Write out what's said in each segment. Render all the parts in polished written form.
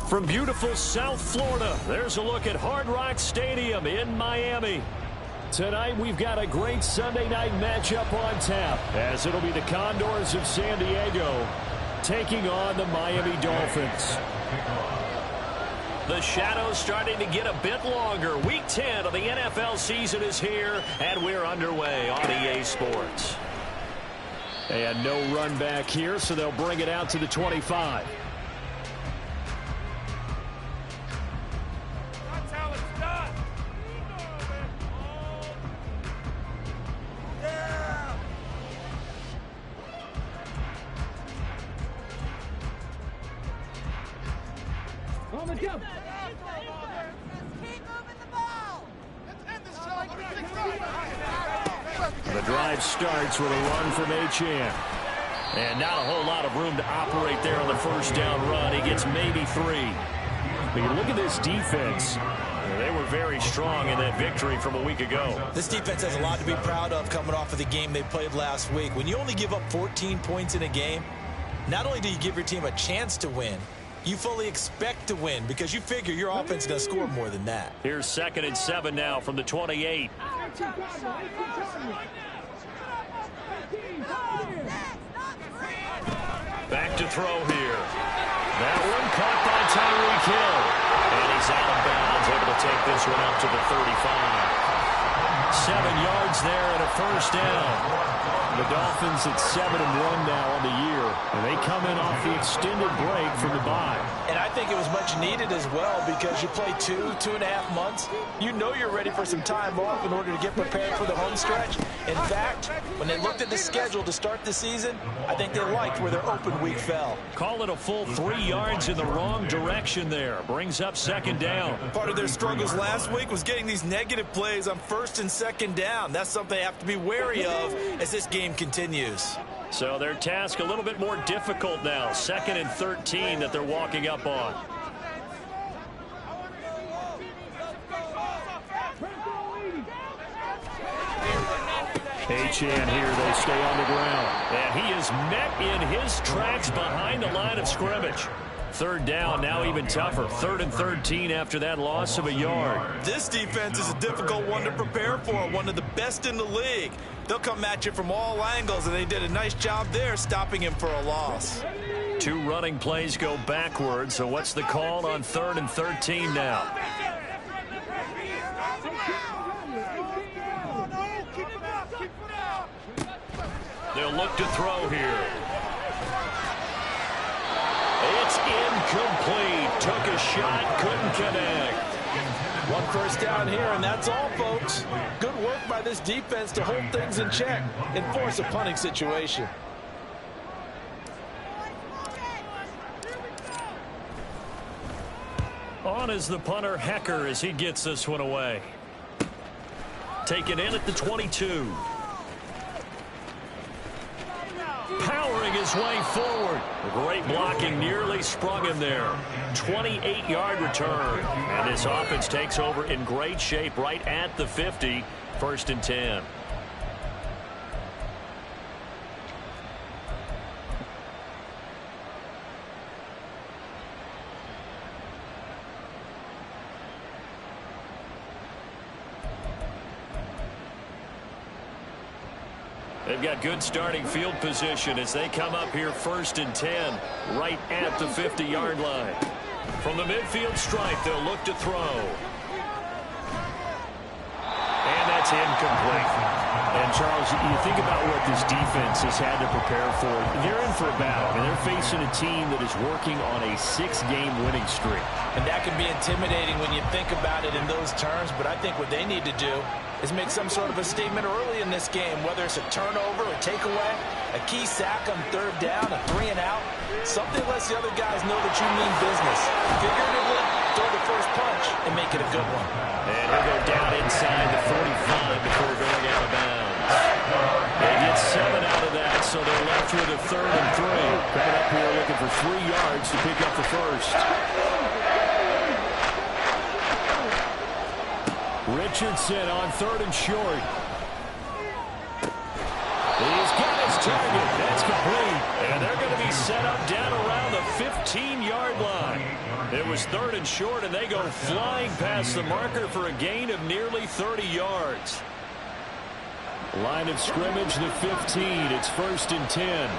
From beautiful South Florida, there's a look at Hard Rock Stadium in Miami. Tonight, we've got a great Sunday night matchup on tap, as it'll be the Condors of San Diego taking on the Miami Dolphins. The shadows starting to get a bit longer. Week 10 of the NFL season is here, and we're underway on EA Sports. And no run back here, so they'll bring it out to the 25. The drive starts with a run from H.N. And not a whole lot of room to operate there on the first down run. He gets maybe 3. But you look at this defense. They were very strong in that victory from a week ago. This defense has a lot to be proud of coming off of the game they played last week. When you only give up 14 points in a game, not only do you give your team a chance to win, you fully expect to win because you figure your offense is going to score more than that. Here's 2nd and 7 now from the 28. Back to throw here. That one caught by Tyreek Hill. And he's out of bounds, able to take this one up to the 35. 7 yards there and a first down. The Dolphins at 7-1 now on the year, and they come in off the extended break from the bye. And I think it was much needed as well because you play 2.5 months. You know you're ready for some time off in order to get prepared for the home stretch. In fact, when they looked at the schedule to start the season, I think they liked where their open week fell. Call it a full 3 yards in the wrong direction there. Brings up 2nd down. Part of their struggles last week was getting these negative plays on 1st and 2nd down. That's something they have to be wary of as this game continues. So their task a little bit more difficult now. 2nd and 13 that they're walking up on. H.N. here, they stay on the ground. And he is met in his tracks behind the line of scrimmage. 3rd down, now even tougher. 3rd and 13 after that loss of a yard. This defense is a difficult one to prepare for, one of the best in the league. They'll come at you from all angles, and they did a nice job there stopping him for a loss. 2 running plays go backwards, so what's the call on 3rd and 13 now? They'll look to throw here. It's incomplete. Took a shot, couldn't connect. 1 first down here, and that's all, folks. Good work by this defense to hold things in check and force a punting situation. On is the punter, Hecker, as he gets this one away. Taken in at the 22. Powering his way forward. Great blocking, nearly sprung him there. 28-yard return. And this offense takes over in great shape right at the 50. 1st and 10. They've got good starting field position as they come up here 1st and 10, right at the 50-yard line. From the midfield stripe, they'll look to throw. And that's incomplete. And, Charles, you think about what this defense has had to prepare for. They're in for a battle, and they're facing a team that is working on a 6-game winning streak. And that can be intimidating when you think about it in those terms, but I think what they need to do is make some sort of a statement early in this game, whether it's a turnover, a takeaway, a key sack on 3rd down, a 3 and out. Something lets the other guys know that you mean business. Figuratively, throw the first punch and make it a good one. And he'll go down inside the 45 before going out of bounds. They get 7 out of that, so they're left with a 3rd and 3. Coming up here looking for 3 yards to pick up the first. Richardson on 3rd and short. He's got his target. That's complete. And they're going to be set up down around the 15-yard line. It was 3rd and short, and they go flying past the marker for a gain of nearly 30 yards. Line of scrimmage, the 15. It's 1st and 10.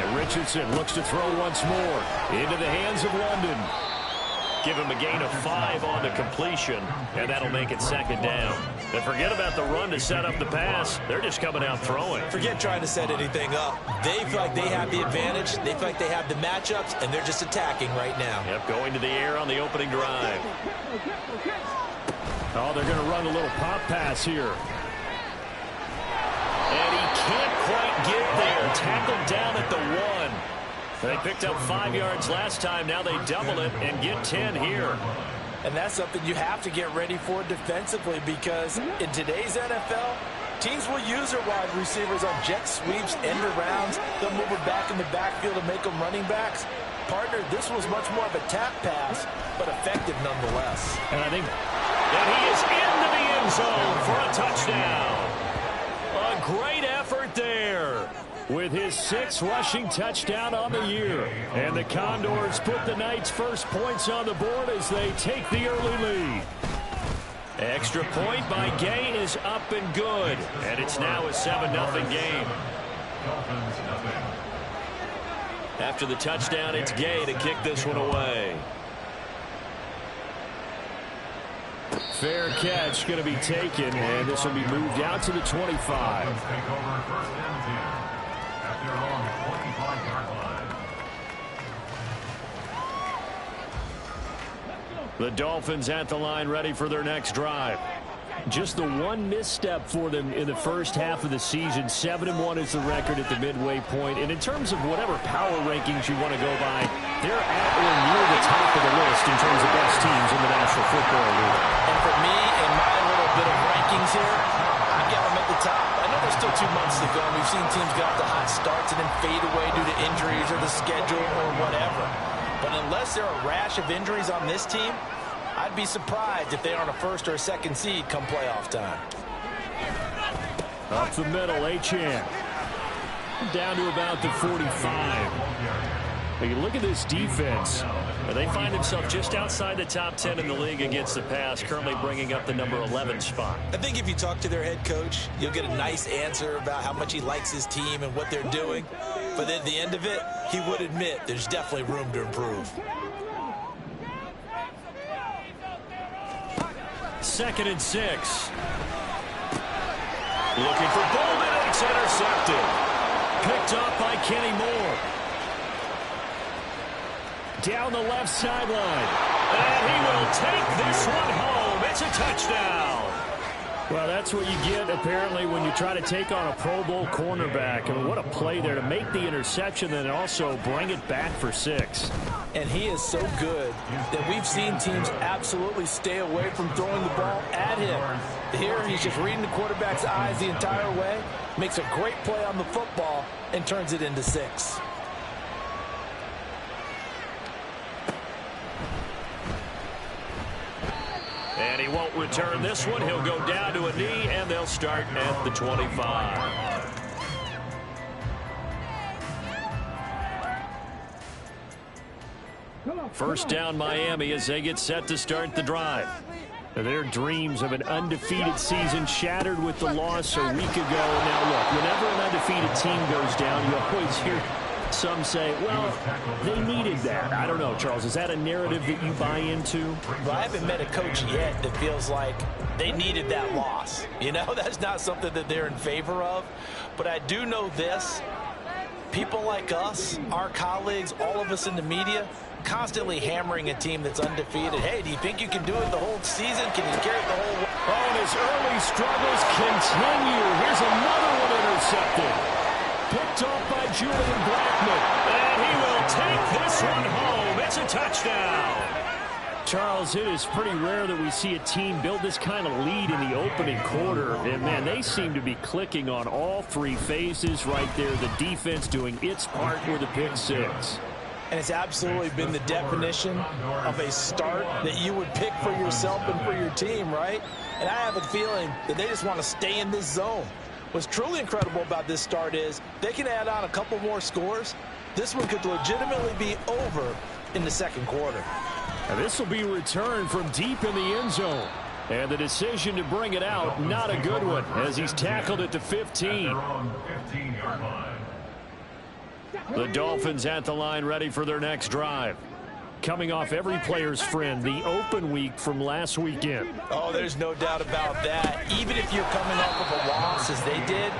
And Richardson looks to throw once more. Into the hands of London. Give him a gain of 5 on the completion, and that'll make it 2nd down. And forget about the run to set up the pass. They're just coming out throwing. Forget trying to set anything up. They feel like they have the advantage. They feel like they have the matchups, and they're just attacking right now. Yep, going to the air on the opening drive. Oh, they're going to run a little pop pass here. And he can't quite get there. Tackled down at the 1. They picked up 5 yards last time. Now they double it and get 10 here. And that's something you have to get ready for defensively, because in today's NFL, teams will use their wide receivers on jet sweeps, end arounds. They'll move it back in the backfield and make them running backs. Partner, this was much more of a tap pass, but effective nonetheless. And I think that he is into the end zone for a touchdown. A great effort there, with his 6th rushing touchdown on the year. And the Condors put the Knights' first points on the board as they take the early lead. Extra point by Gay is up and good. And it's now a 7-0 game. After the touchdown, it's Gay to kick this one away. Fair catch going to be taken, and this will be moved out to the 25. The Dolphins at the line, ready for their next drive. Just the one misstep for them in the first half of the season. 7-1 is the record at the midway point. And in terms of whatever power rankings you want to go by, they're at or near the top of the list in terms of best teams in the National Football League. And for me, in my little bit of rankings here, I got them at the top. I know there's still 2 months to go, and we've seen teams get off to hot starts and then fade away due to injuries or the schedule or whatever. But unless there are a rash of injuries on this team, I'd be surprised if they aren't a 1st or a 2nd seed come playoff time. Up the middle, Achane. Down to about the 45. But you look at this defense. They find themselves just outside the top 10 in the league against the pass, currently bringing up the number 11 spot. I think if you talk to their head coach, you'll get a nice answer about how much he likes his team and what they're doing. But at the end of it, he would admit there's definitely room to improve. 2nd and 6. Looking for Bolden, and it's intercepted. Picked up by Kenny Moore. Down the left sideline. And he will take this one home. It's a touchdown. Well, that's what you get, apparently, when you try to take on a Pro Bowl cornerback. I mean, what a play there to make the interception and also bring it back for 6. And he is so good that we've seen teams absolutely stay away from throwing the ball at him. Here, he's just reading the quarterback's eyes the entire way, makes a great play on the football, and turns it into 6. And he won't return this one. He'll go down to a knee, and they'll start at the 25. First down, Miami, as they get set to start the drive. Their dreams of an undefeated season shattered with the loss a week ago. Now, look, whenever an undefeated team goes down, you always hear some say, well, they needed that. I don't know, Charles. Is that a narrative that you buy into? Well, I haven't met a coach yet that feels like they needed that loss. You know, that's not something that they're in favor of. But I do know this. People like us, our colleagues, all of us in the media, constantly hammering a team that's undefeated. Hey, do you think you can do it the whole season? Can you carry it the whole way? Oh, and his early struggles continue. Here's another one intercepted. Picked off by Julian Blackman. And he will take this one home. It's a touchdown. Charles, it is pretty rare that we see a team build this kind of lead in the opening quarter. And, man, they seem to be clicking on all three phases right there. The defense doing its part with a pick six. And it's absolutely been the definition of a start that you would pick for yourself and for your team, right? And I have a feeling that they just want to stay in this zone. What's truly incredible about this start is they can add on a couple more scores. This one could legitimately be over in the second quarter. And this will be returned from deep in the end zone. And the decision to bring it out, not a good one, as he's tackled at the 15. The Dolphins at the line, ready for their next drive. Coming off every player's friend, the open week from last weekend. Oh, there's no doubt about that. Even if you're coming off of a loss as they did,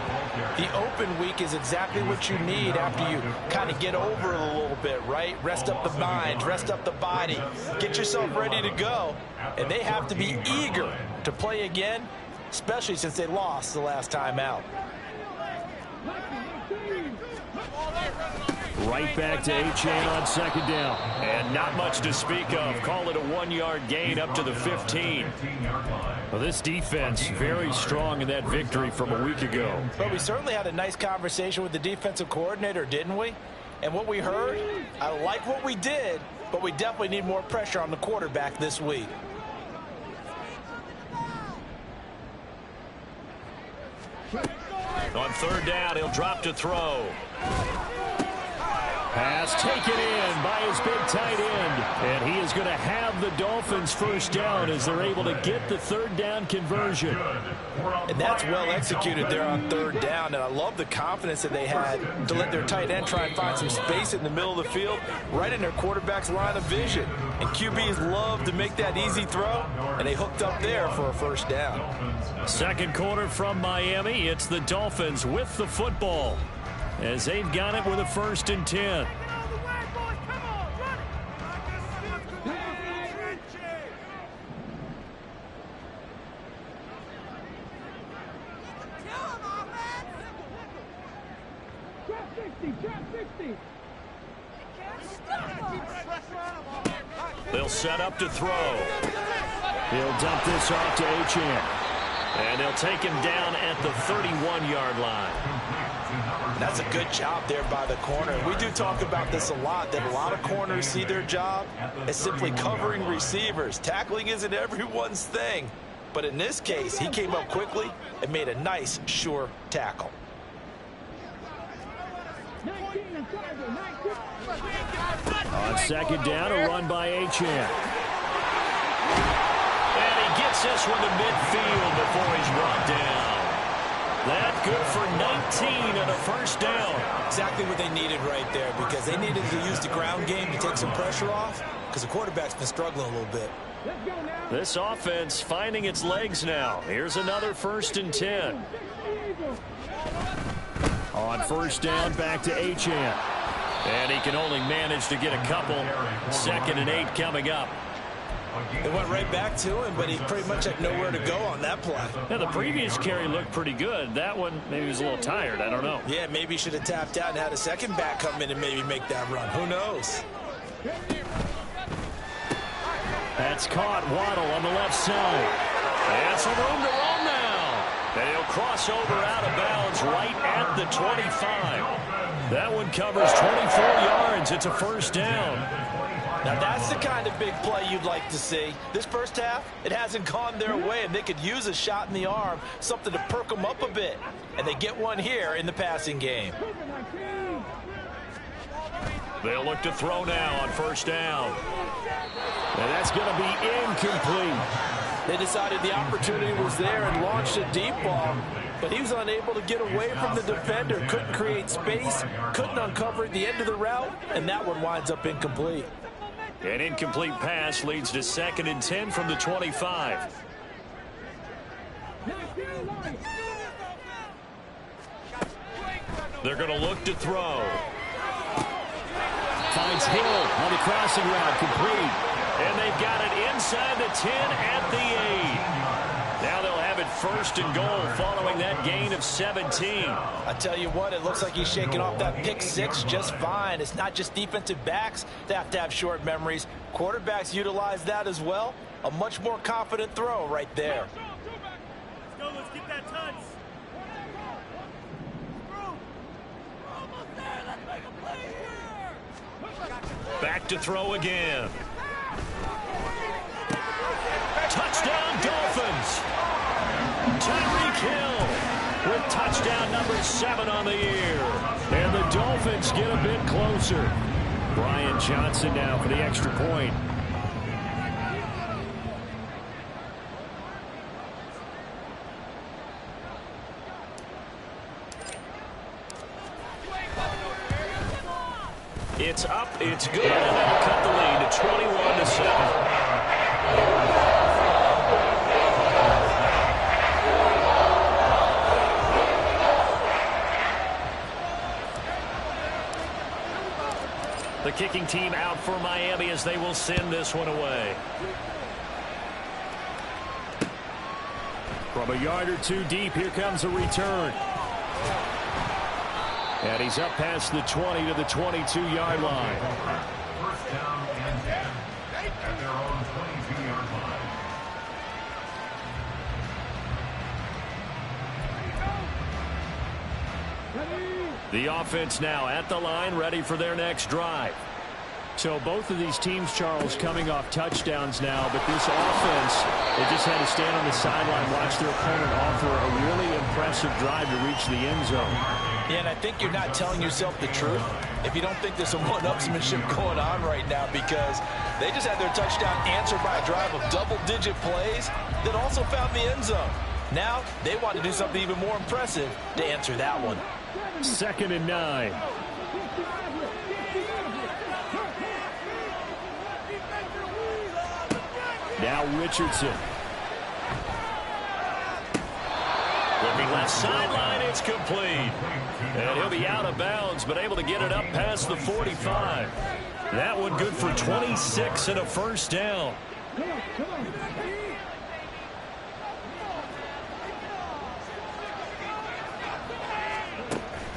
the open week is exactly what you need after you kind of get over it a little bit, right? Rest up the mind, rest up the body, get yourself ready to go. And they have to be eager to play again, especially since they lost the last time out. Right back to Achane on second down. And not much to speak of. Call it a 1-yard gain up to the 15. Well, this defense very strong in that victory from a week ago. But we certainly had a nice conversation with the defensive coordinator, didn't we? And what we heard, I like what we did, but we definitely need more pressure on the quarterback this week. On third down, he'll drop to throw. Pass taken in by his big tight end. And he is going to have the Dolphins first down as they're able to get the third down conversion. And that's well executed there on third down. And I love the confidence that they had to let their tight end try and find some space in the middle of the field, right in their quarterback's line of vision. And QBs love to make that easy throw, and they hooked up there for a first down. Second quarter from Miami. It's the Dolphins with the football, as they've got it with a 1st and 10. They'll set up to throw. He'll dump this off to Achane. And they'll take him down at the 31-yard line. That's a good job there by the corner. We do talk about this a lot, that a lot of corners see their job as simply covering receivers. Tackling isn't everyone's thing. But in this case, he came up quickly and made a nice, sure tackle. On second down, a run by Achane. And he gets this one to midfield before he's brought down. That good for 19 and a first down. Exactly what they needed right there, because they needed to use the ground game to take some pressure off, because the quarterback's been struggling a little bit. This offense finding its legs now. Here's another 1st and 10. On first down, back to Achane. And he can only manage to get a couple. 2nd and 8 coming up. They went right back to him, but he pretty much had nowhere to go on that play. Now, the previous carry looked pretty good. That one, maybe he was a little tired. I don't know. Yeah, maybe he should have tapped out and had a second back come in and maybe make that run. Who knows? That's caught. Waddle on the left side. And some room to roll now. And he'll cross over out of bounds right at the 25. That one covers 24 yards. It's a first down. Now that's the kind of big play you'd like to see. This first half, it hasn't gone their way, and they could use a shot in the arm, something to perk them up a bit. And they get one here in the passing game. They'll look to throw now on first down. And that's going to be incomplete. They decided the opportunity was there and launched a deep ball, but he was unable to get away from the defender, couldn't create space, couldn't uncover at the end of the route, and that one winds up incomplete. An incomplete pass leads to 2nd and 10 from the 25. They're going to look to throw. Finds Hill on the crossing route, complete. And they've got it inside the 10 at the 8. Now they'll have it 1st and goal following that gain of 17. I tell you what, it looks like he's shaking off that pick 6 just fine. It's not just defensive backs that have to have short memories. Quarterbacks utilize that as well. A much more confident throw right there. Let's go. Let's get that touch. Back to throw again. Touchdown Dolphins. Tyreek Hill with touchdown number 7 on the year. And the Dolphins get a bit closer. Brian Johnson now for the extra point. It's up, it's good, and that'll cut the lead to 21-7. The kicking team out for Miami as they will send this one away. From a yard or two deep, here comes a return. And he's up past the 20 to the 22-yard line. First down and 10 at their own 22-yard line. The offense now at the line, ready for their next drive. So both of these teams, Charles, coming off touchdowns now, but this offense, they just had to stand on the sideline, watch their opponent offer a really impressive drive to reach the end zone. Yeah, and I think you're not telling yourself the truth if you don't think there's some one-upsmanship going on right now, because they just had their touchdown answered by a drive of double-digit plays that also found the end zone. Now they want to do something even more impressive to answer that one. 2nd and 9. Now Richardson. Looking left sideline, it's complete. And he'll be out of bounds, but able to get it up past the 45. That one good for 26 and a first down.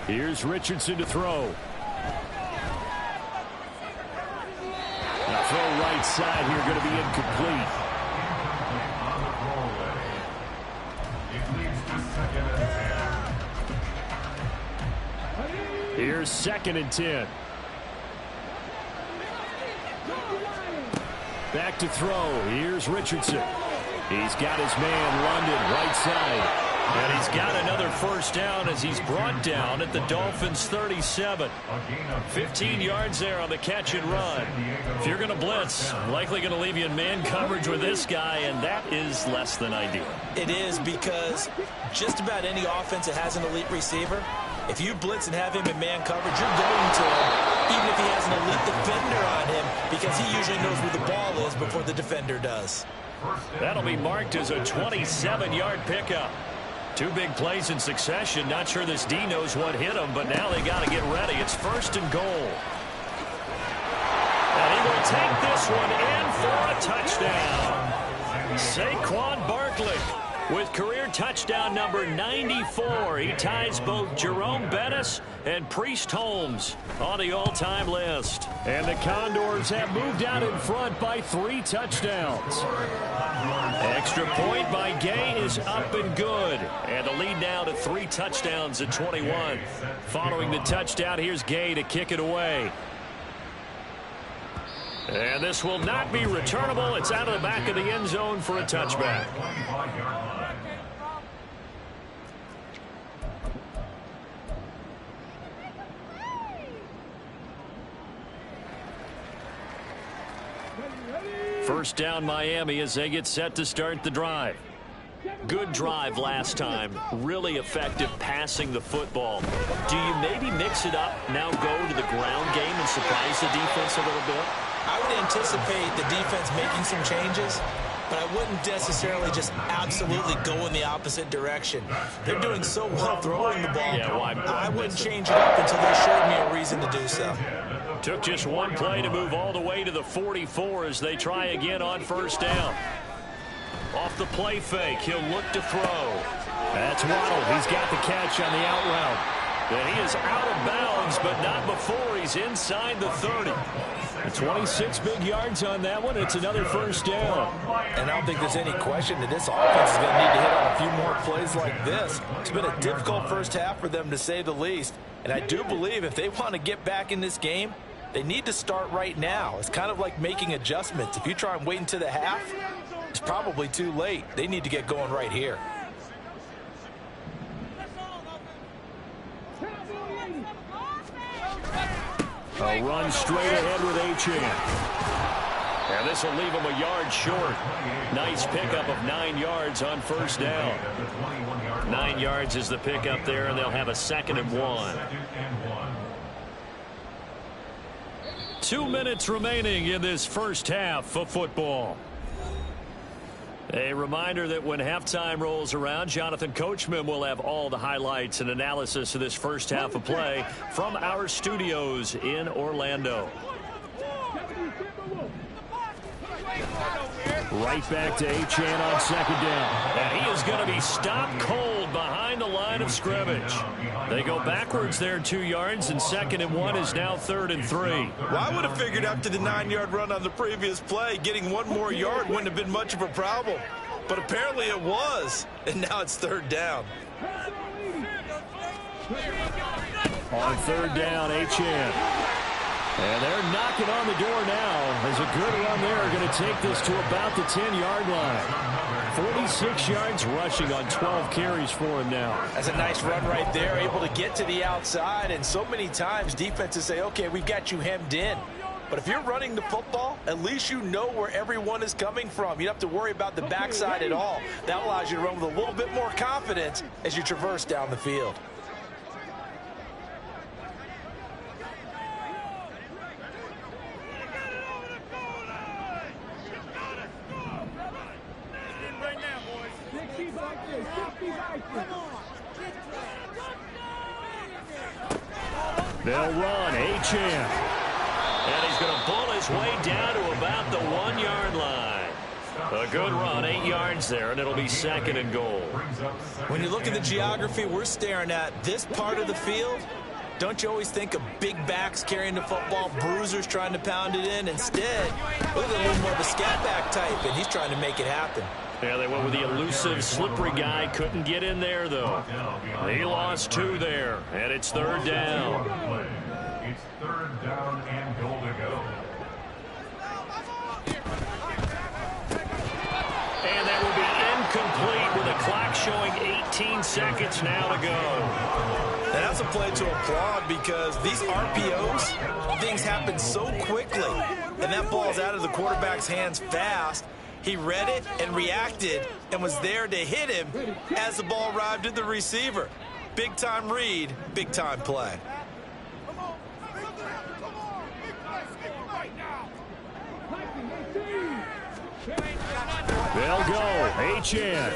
Here's Richardson to throw. The throw right side here going to be incomplete. Here's 2nd and 10. Back to throw. Here's Richardson. He's got his man London right side. And he's got another first down as he's brought down at the Dolphins' 37. 15 yards there on the catch and run. If you're going to blitz, likely going to leave you in man coverage with this guy, and that is less than ideal. It is, because just about any offense that has an elite receiver, if you blitz and have him in man coverage, you're going to him, even if he has an elite defender on him, because he usually knows where the ball is before the defender does. That'll be marked as a 27-yard pickup. 2 big plays in succession. Not sure this D knows what hit him, but now they got to get ready. It's 1st and goal. And he will take this one in for a touchdown. Saquon Barkley with career touchdown number 94. He ties both Jerome Bettis and Priest Holmes on the all-time list. And the Condors have moved out in front by 3 touchdowns. Extra point by Gay is up and good. And the lead now to 3 touchdowns at 21. Following the touchdown, here's Gay to kick it away. And this will not be returnable. It's out of the back of the end zone for a touchback. First down Miami as they get set to start the drive. Good drive last time. Really effective passing the football. Do you maybe mix it up, now go to the ground game and surprise the defense a little bit? I would anticipate the defense making some changes, but I wouldn't necessarily just absolutely go in the opposite direction. They're doing so well throwing the ball. Yeah, I wouldn't change it up until they showed me a reason to do so. Took just one play to move all the way to the 44 as they try again on first down. Off the play fake, he'll look to throw. That's Waddle. He's got the catch on the out route. And he is out of bounds, but not before he's inside the 30. 26 big yards on that one. It's another first down. And I don't think there's any question that this offense is going to need to hit on a few more plays like this. It's been a difficult first half for them, to say the least. And I do believe if they want to get back in this game, they need to start right now. It's kind of like making adjustments. If you try and wait until the half, it's probably too late. They need to get going right here. A run straight ahead with Achane. And this will leave him a yard short. Nice pickup of 9 yards on first down. 9 yards is the pickup there, and they'll have a 2nd and 1. 2 minutes remaining in this first half of football. A reminder that when halftime rolls around, Jonathan Coachman will have all the highlights and analysis of this first half of play from our studios in Orlando. Right back to Achane on 2nd down. And he is going to be stopped cold behind the line of scrimmage. They go backwards there 2 yards, and 2nd and 1 is now 3rd and 3. Well, I would have figured after the 9-yard run on the previous play, getting 1 more yard wouldn't have been much of a problem. But apparently it was, and now it's 3rd down. On 3rd down, Achane. And they're knocking on the door now. As a good run there, going to take this to about the 10-yard line. 46 yards rushing on 12 carries for him now. That's a nice run right there, able to get to the outside. And so many times defenses say, okay, we've got you hemmed in. But if you're running the football, at least you know where everyone is coming from. You don't have to worry about the backside at all. That allows you to run with a little bit more confidence as you traverse down the field. They'll run, Achane. And he's going to pull his way down to about the 1-yard line. A good run, 8 yards there, and it'll be 2nd and goal. When you look at the geography we're staring at, this part of the field, don't you always think of big backs carrying the football, bruisers trying to pound it in? Instead, look at a little more of a scat back type, and he's trying to make it happen. Yeah, they went with the elusive, slippery guy. Couldn't get in there, though. He lost 2 there, and it's 3rd down. It's 3rd down and goal to go. And that will be incomplete with the clock showing 18 seconds now to go. And that's a play to applaud because these RPOs, things happen so quickly. And that ball's out of the quarterback's hands fast. He read it and reacted and was there to hit him as the ball arrived at the receiver. Big-time read, big-time play. They'll go. Achane.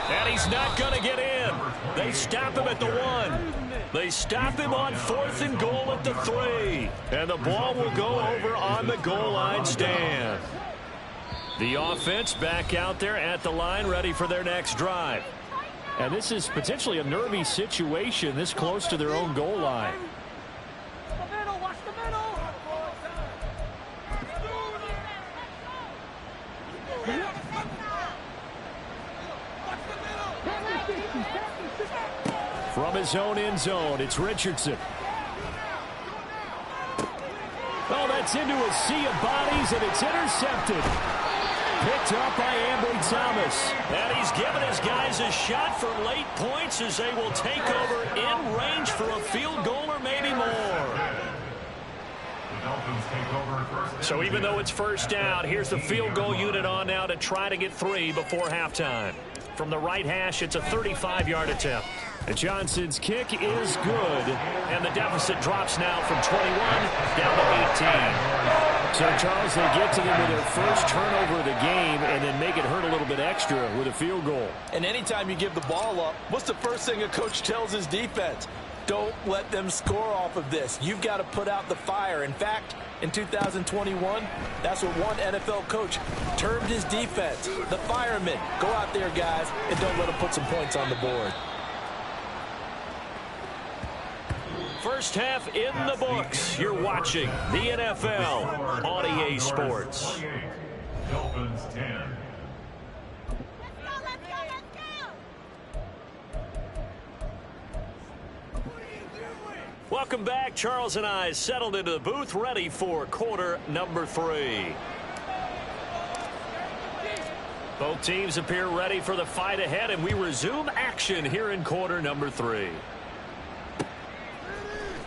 And he's not going to get in. They stop him at the 1. They stop him on 4th and goal at the 3. And the ball will go over on the goal line stand. The offense back out there at the line, ready for their next drive. And this is potentially a nervy situation this close to their own goal line. Watch the middle. From his own end zone, it's Richardson. Oh, that's into a sea of bodies, and it's intercepted. Picked up by Ambry Thomas. And he's given his guys a shot for late points as they will take over in range for a field goal or maybe more. So even though it's first down, here's the field goal unit on now to try to get 3 before halftime. From the right hash, it's a 35-yard attempt. And Johnson's kick is good, and the deficit drops now from 21 down to 18. So, Charles, they get to them with their first turnover of the game and then make it hurt a little bit extra with a field goal. And anytime you give the ball up, what's the first thing a coach tells his defense? Don't let them score off of this. You've got to put out the fire. In fact, in 2021, that's what one NFL coach termed his defense, the firemen. Go out there, guys, and don't let them put some points on the board. First half in the books. You're watching the NFL on EA Sports. Dolphins 10. Welcome back. Charles and I settled into the booth, ready for quarter number 3. Both teams appear ready for the fight ahead, and we resume action here in quarter number 3.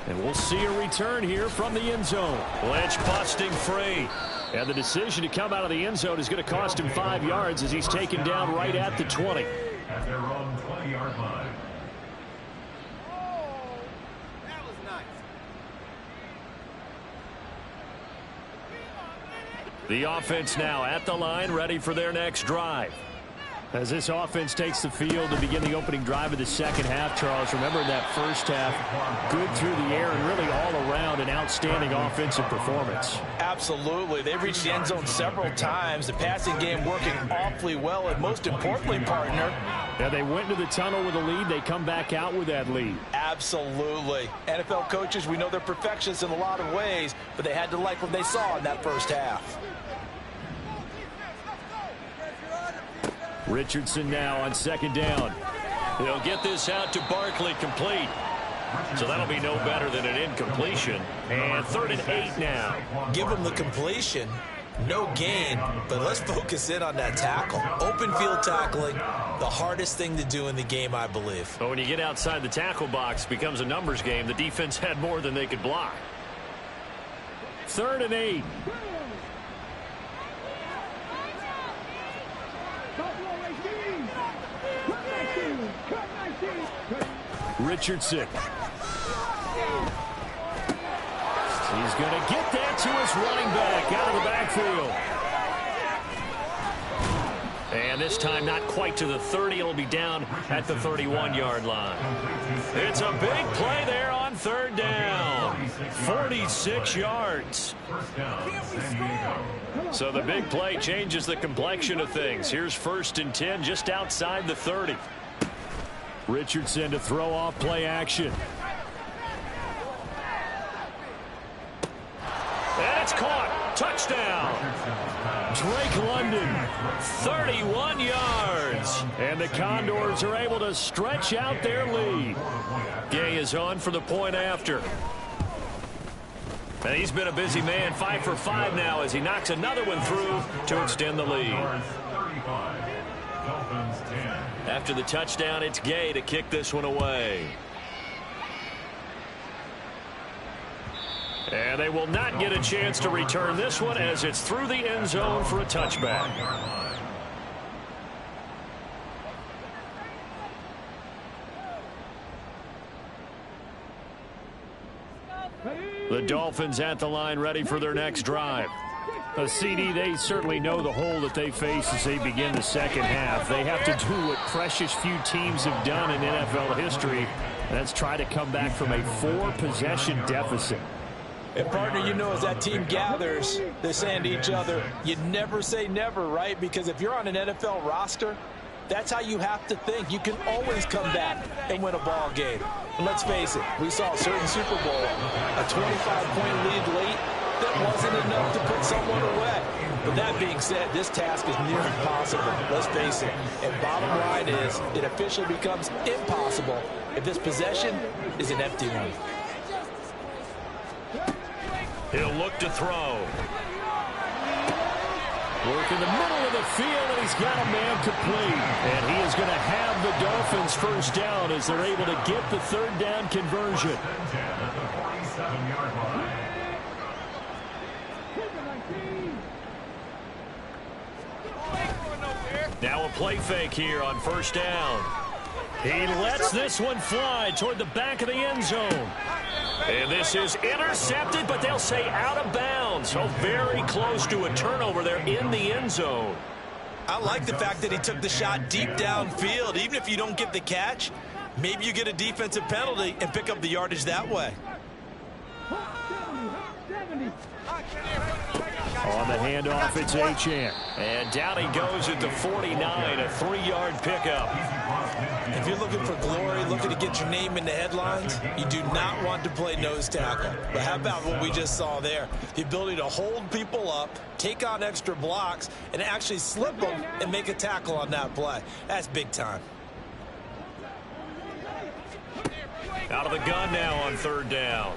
And we'll see a return here from the end zone. Lynch busting free. And the decision to come out of the end zone is going to cost him 5 yards as he's taken down right at the 20. At their own 20-yard line. The offense now at the line, ready for their next drive. As this offense takes the field to begin the opening drive of the second half, Charles, remember in that first half, good through the air and really all around an outstanding offensive performance. Absolutely. They've reached the end zone several times. The passing game working awfully well, and most importantly, partner. Yeah, they went into the tunnel with a lead. They come back out with that lead. Absolutely. NFL coaches, we know they're perfectionists in a lot of ways, but they had to like what they saw in that first half. Richardson now on second down. They'll get this out to Barkley, complete. So that'll be no better than an incompletion. And 3rd and 8 now. Give them the completion. No gain, but let's focus in on that tackle. Open field tackling, the hardest thing to do in the game, I believe. But when you get outside the tackle box, it becomes a numbers game. The defense had more than they could block. 3rd and 8. Richardson. He's going to get that to his running back out of the backfield. And this time not quite to the 30. It'll be down at the 31-yard line. It's a big play there on 3rd down. 46 yards. So the big play changes the complexion of things. Here's 1st and 10 just outside the 30. Richardson to throw off play action. And it's caught. Touchdown. Drake London, 31 yards. And the Condors are able to stretch out their lead. Gay is on for the point after. And he's been a busy man, 5 for 5 now as he knocks another one through to extend the lead. After the touchdown, it's Gay to kick this one away. And they will not get a chance to return this one as it's through the end zone for a touchback. The Dolphins at the line ready for their next drive. A CD, they certainly know the hole that they face as they begin the second half. They have to do what precious few teams have done in NFL history, and that's try to come back from a 4-possession deficit. And, partner, you know, as that team gathers, they're saying to each other, you never say never, right? Because if you're on an NFL roster, that's how you have to think. You can always come back and win a ball game. And let's face it, we saw a certain Super Bowl, a 25-point lead late, that wasn't enough to put someone away. But that being said, this task is near impossible. Let's face it. And bottom line is, it officially becomes impossible if this possession is an empty one. He'll look to throw. Work in the middle of the field, and he's got a man complete. And he is going to have the Dolphins first down as they're able to get the 3rd down conversion. Now a play fake here on 1st down. He lets this one fly toward the back of the end zone. And this is intercepted, but they'll say out of bounds. So very close to a turnover there in the end zone. I like the fact that he took the shot deep downfield. Even if you don't get the catch, maybe you get a defensive penalty and pick up the yardage that way. On the handoff, it's Achane. And down he goes at the 49, a 3-yard pickup. If you're looking for glory, looking to get your name in the headlines, you do not want to play nose tackle. But how about what we just saw there? The ability to hold people up, take on extra blocks, and actually slip them and make a tackle on that play. That's big time. Out of the gun now on 3rd down.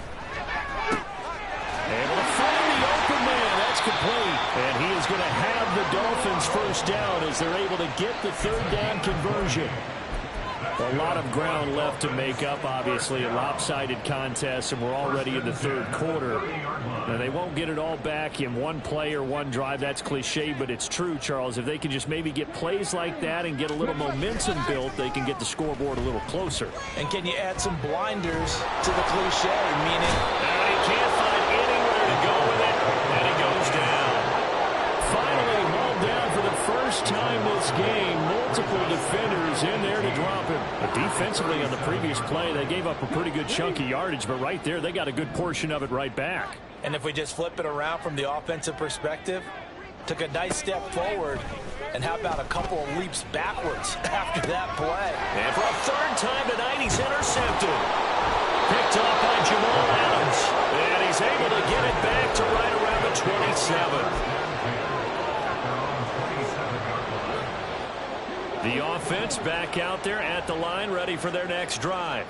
Able to find the open man. That's complete. And he is going to have the Dolphins first down as they're able to get the 3rd down conversion. A lot of ground left to make up, obviously, a lopsided contest, and we're already in the 3rd quarter. And they won't get it all back in one play or one drive. That's cliche, but it's true, Charles. If they can just maybe get plays like that and get a little momentum built, they can get the scoreboard a little closer. And can you add some blinders to the cliche, meaning he can't find anywhere to go with it, and he goes down. Finally hauled down for the first time this game. Multiple defenders in there to drop him. But defensively on the previous play, they gave up a pretty good chunk of yardage, but right there, they got a good portion of it right back. And if we just flip it around from the offensive perspective, took a nice step forward, and how about a couple of leaps backwards after that play? And for a 3rd time tonight, he's intercepted. Picked off by Jamal Adams. And he's able to get it back to right around the 27. The offense back out there at the line, ready for their next drive.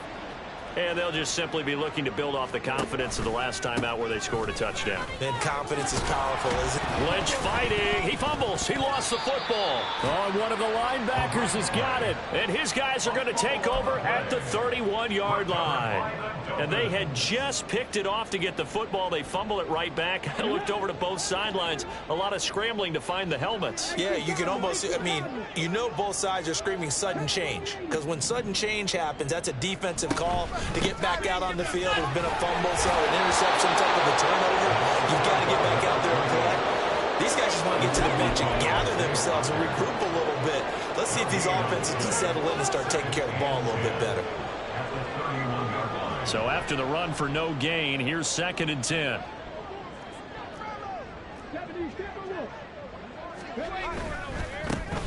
And they'll just simply be looking to build off the confidence of the last time out where they scored a touchdown. And confidence is powerful, isn't it? Lynch fighting. He fumbles. He lost the football. Oh, and one of the linebackers has got it. And his guys are going to take over at the 31-yard line. And they had just picked it off to get the football. They fumble it right back. I looked over to both sidelines. A lot of scrambling to find the helmets. Yeah, you can almost, I mean, you know both sides are screaming sudden change. Because when sudden change happens, that's a defensive call to get back out on the field. There's been a fumble, so an interception, type of a turnover. You've got to get back out there and play. These guys just want to get to the bench and gather themselves and regroup a little bit. Let's see if these offenses can settle in and start taking care of the ball a little bit better. So after the run for no gain, here's 2nd and 10.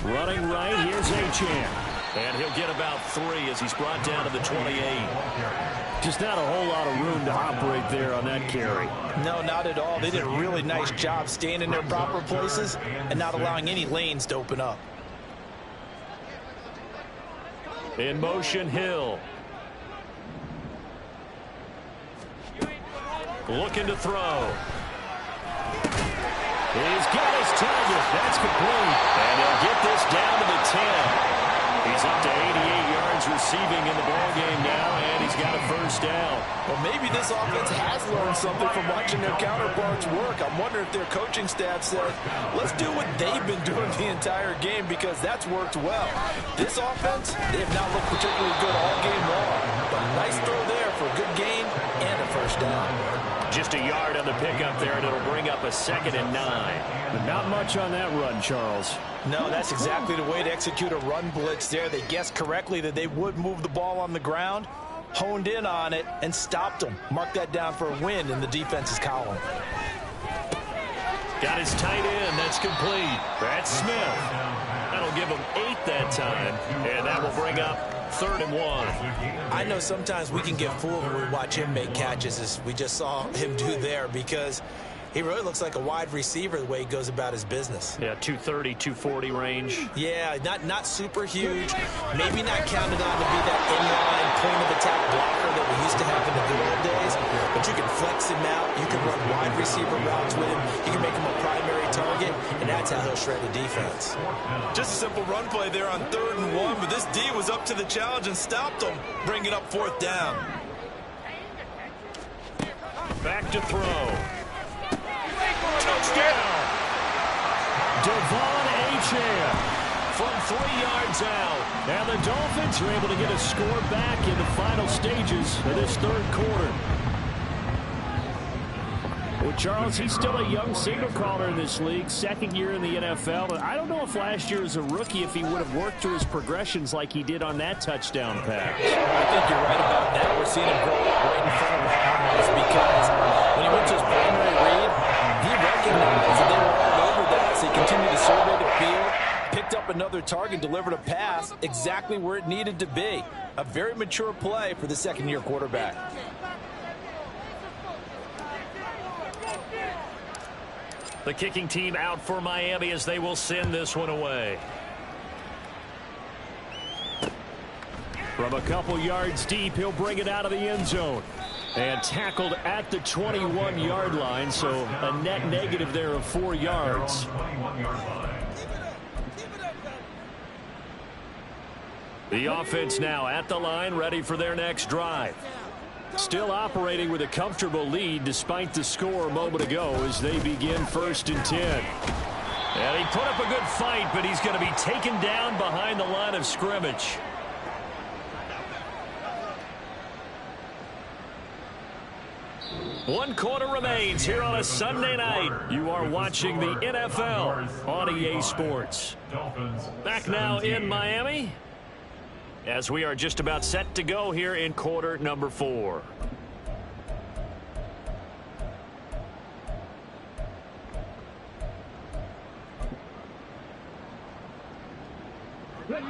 Running right, here's Achane. And he'll get about 3 as he's brought down to the 28. Just not a whole lot of room to operate there on that carry. No, not at all. They did a really nice job staying in their proper places and not allowing any lanes to open up. In motion, Hill. Looking to throw. He's got his target. That's complete. And he'll get this down to the 10. He's up to 88 yards receiving in the ballgame now, and he's got a first down. Well, maybe this offense has learned something from watching their counterparts work. I'm wondering if their coaching staff said, let's do what they've been doing the entire game because that's worked well. This offense, they have not looked particularly good all game long. But a nice throw there for a good gain and a first down. Just a yard on the pickup there, and it'll bring up a 2nd and 9. But not much on that run, Charles. No, that's exactly the way to execute a run blitz there. They guessed correctly that they would move the ball on the ground, honed in on it, and stopped them. Mark that down for a win in the defense's column. Got his tight end. That's complete. That's Smith. That'll give him 8 that time, and that will bring up 3rd and 1. I know sometimes we can get fooled when we watch him make catches, as we just saw him do there, because he really looks like a wide receiver the way he goes about his business. Yeah, 230, 240 range. Yeah, not super huge. Maybe not counted on to be that inline point-of-attack blocker that we used to have in the good old days. But you can flex him out. You can run wide receiver routes with him. You can make him a primary target, and that's how he'll shred the defense. Just a simple run play there on 3rd and 1, but this D was up to the challenge and stopped him, bringing up 4th down. Back to throw. Touchdown! Devon Achane from 3 yards out. And the Dolphins are able to get a score back in the final stages of this 3rd quarter. Well, Charles, he's still a young signal caller in this league, 2nd year in the NFL. But I don't know if last year as a rookie, if he would have worked through his progressions like he did on that touchdown pass. I think you're right about that. We're seeing him grow up right in front of our eyes because when he went to his primary read, he recognized that they were another target, delivered a pass exactly where it needed to be. A very mature play for the second-year quarterback. The kicking team out for Miami as they will send this one away. From a couple yards deep, he'll bring it out of the end zone. And tackled at the 21-yard line, so a net negative there of 4 yards. The offense now at the line, ready for their next drive. Still operating with a comfortable lead despite the score a moment ago as they begin 1st and 10. And he put up a good fight, but he's going to be taken down behind the line of scrimmage. One quarter remains here on a Sunday night. You are watching the NFL on EA Sports. Back now in Miami as we are just about set to go here in quarter number 4.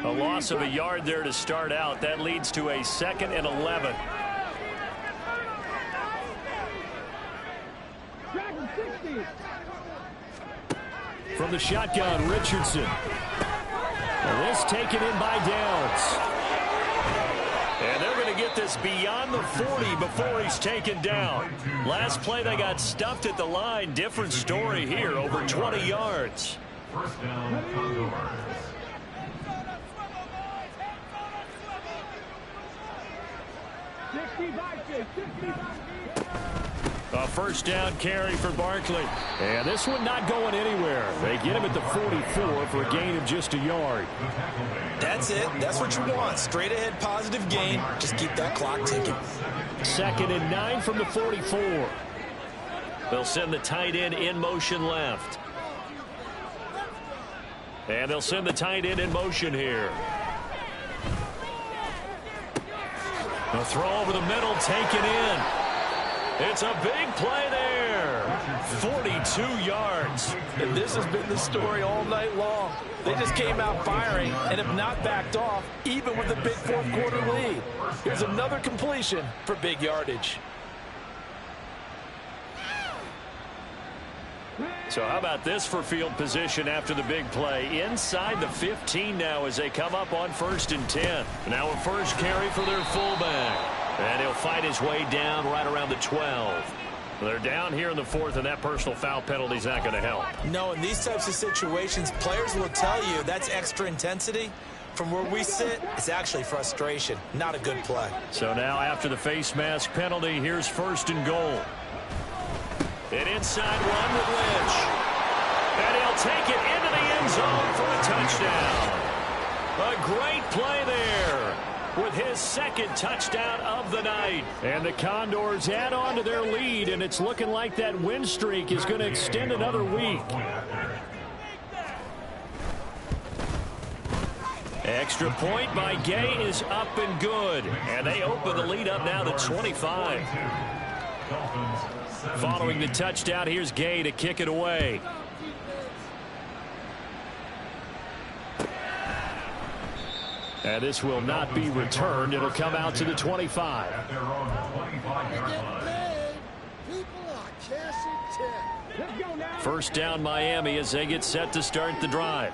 A loss of a yard there to start out. That leads to a 2nd and 11. From the shotgun, Richardson. And this taken in by Downs. And they're going to get this beyond the 40 before he's taken down. Last play they got stuffed at the line. Different story here, over 20 yards. First down, Condors. A first down carry for Barkley. And this one not going anywhere. They get him at the 44 for a gain of just a yard. That's it. That's what you want. Straight ahead positive gain. Just keep that clock ticking. 2nd and 9 from the 44. They'll send the tight end in motion left. And they'll send the tight end in motion here. A throw over the middle, taken in. It's a big play there. 42 yards. And this has been the story all night long. They just came out firing and have not backed off, even with a big 4th quarter lead. Here's another completion for big yardage. So how about this for field position after the big play? Inside the 15 now as they come up on 1st and 10. Now a first carry for their fullback. And he'll fight his way down right around the 12. They're down here in the 4th, and that personal foul penalty is not going to help. No, in these types of situations, players will tell you that's extra intensity. From where we sit, it's actually frustration. Not a good play. So now after the face mask penalty, here's 1st and goal. An inside run with Lynch. And he'll take it into the end zone for a touchdown. A great play there with his 2nd touchdown of the night. And the Condors add on to their lead, and it's looking like that win streak is going to extend another week. Extra point by Gay is up and good. And they open the lead up now to 25. Following the touchdown, here's Gay to kick it away. And this will not be returned. It'll come out to the 25. First down Miami as they get set to start the drive.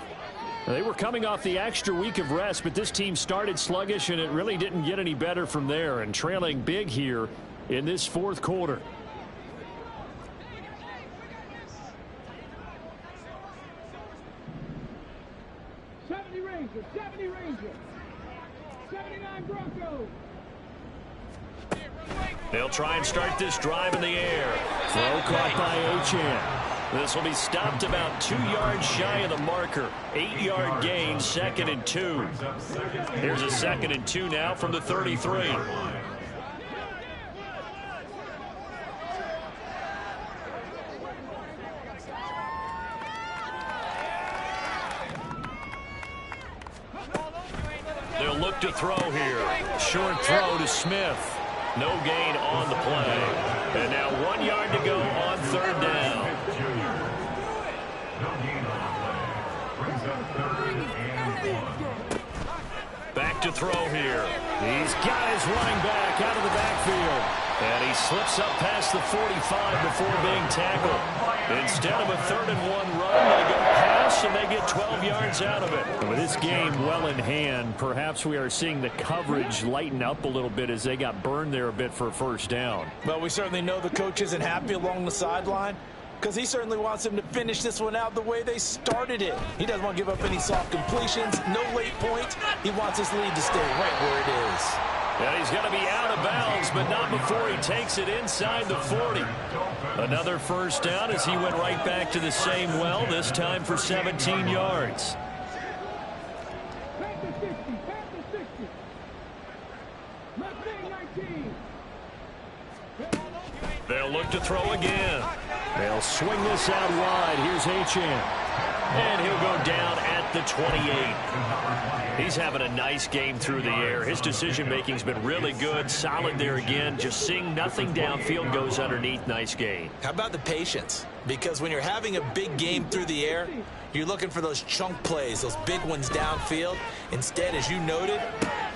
They were coming off the extra week of rest, but this team started sluggish, and it really didn't get any better from there, and trailing big here in this 4th quarter. They'll try and start this drive in the air. Throw caught by Achane. This will be stopped about 2 yards shy of the marker. 8-yard gain, 2nd and 2. Here's a 2nd and 2 now from the 33. They'll look to throw here. Short throw to Smith. No gain on the play. And now 1 yard to go on 3rd down. Brings up 3rd and 1. Back to throw here. He's got his running back out of the backfield. And he slips up past the 45 before being tackled. Instead of a 3rd and 1 run, they go pass and they get 12 yards out of it. And with this game well in hand, perhaps we are seeing the coverage lighten up a little bit as they got burned there a bit for a first down. Well, we certainly know the coach isn't happy along the sideline, because he certainly wants them to finish this one out the way they started it. He doesn't want to give up any soft completions, no late points. He wants his lead to stay right where it is. Yeah, he's going to be out of bounds, but not before he takes it inside the 40. Another first down as he went right back to the same well, this time for 17 yards. They'll look to throw again. They'll swing this out wide. Here's Achane. And he'll go down at the 28. He's having a nice game through the air. His decision-making's been really good. Solid there again. Just seeing nothing downfield, goes underneath. Nice gain. How about the patience? Because when you're having a big game through the air, you're looking for those chunk plays, those big ones downfield. Instead, as you noted,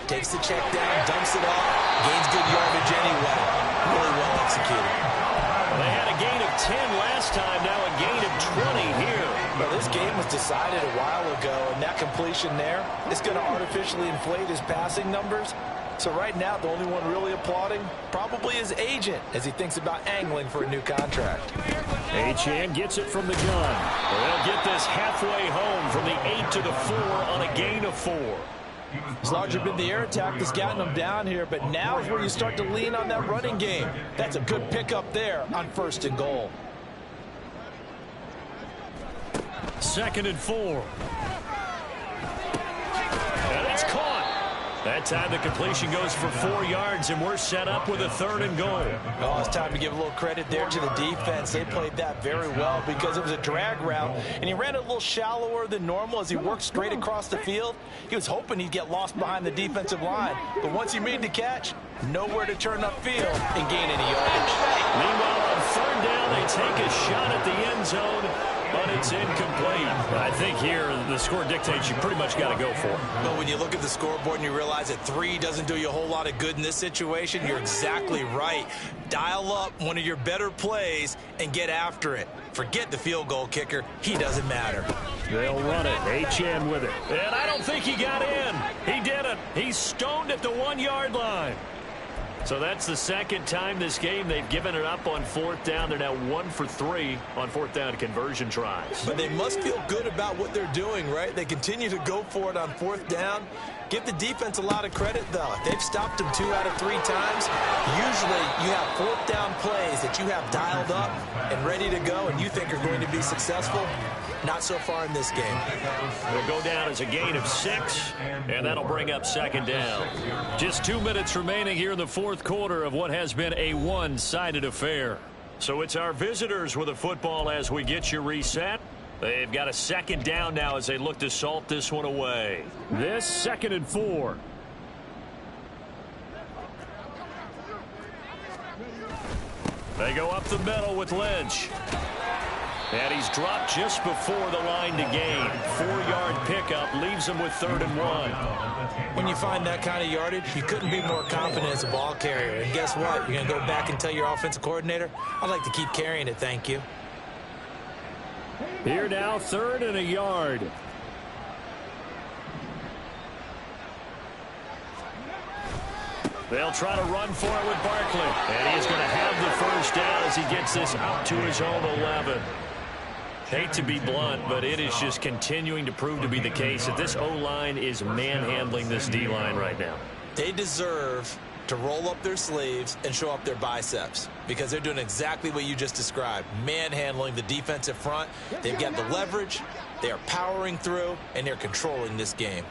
takes the check down, dumps it off, gains good yardage anyway. Really well executed. They had a gain of 10 last time, now a gain of 20 here. Well, this game was decided a while ago, and that completion there is going to artificially inflate his passing numbers. So right now, the only one really applauding probably his agent as he thinks about angling for a new contract. Achane gets it from the gun. They'll get this halfway home from the 8 to the 4 on a gain of 4. It's largely been the air attack that's gotten them down here, but now is where you start to lean on that running game. That's a good pickup there on 1st and goal. 2nd and 4. And it's caught. That time the completion goes for 4 yards, and we're set up with a 3rd and goal. Well, it's time to give a little credit there to the defense. They played that very well because it was a drag route, and he ran it a little shallower than normal as he worked straight across the field. He was hoping he'd get lost behind the defensive line, but once he made the catch, nowhere to turn upfield and gain any yardage. Meanwhile, on 3rd down, they take a shot at the end zone, but it's incomplete. I think here the score dictates you pretty much got to go for it. But when you look at the scoreboard and you realize that 3 doesn't do you a whole lot of good in this situation, you're exactly right. Dial up one of your better plays and get after it. Forget the field goal kicker. He doesn't matter. They'll run it. Achane with it. And I don't think he got in. He didn't. He's stoned at the 1-yard line. So that's the 2nd time this game they've given it up on 4th down. They're now 1 for 3 on 4th down conversion tries. But they must feel good about what they're doing, right? They continue to go for it on 4th down. Give the defense a lot of credit, though. They've stopped them 2 out of 3 times. Usually you have 4th down plays that you have dialed up and ready to go and you think are going to be successful. Not so far in this game. They'll go down as a gain of 6, and that'll bring up 2nd down. Just 2 minutes remaining here in the 4th quarter of what has been a one-sided affair. So it's our visitors with the football as we get you reset. They've got a 2nd down now as they look to salt this one away. This 2nd and 4. They go up the middle with Lynch. And he's dropped just before the line to gain. 4-yard pickup leaves him with 3rd and 1. When you find that kind of yardage, you couldn't be more confident as a ball carrier. And guess what? You're going to go back and tell your offensive coordinator, I'd like to keep carrying it, thank you. Here now, 3rd and a yard. They'll try to run for it with Barkley. And he's going to have the first down as he gets this out to his own 11. Hate to be blunt, but it is just continuing to prove to be the case that this O-line is manhandling this D-line right now. They deserve to roll up their sleeves and show up their biceps because they're doing exactly what you just described, manhandling the defensive front. They've got the leverage, they are powering through, and they're controlling this game.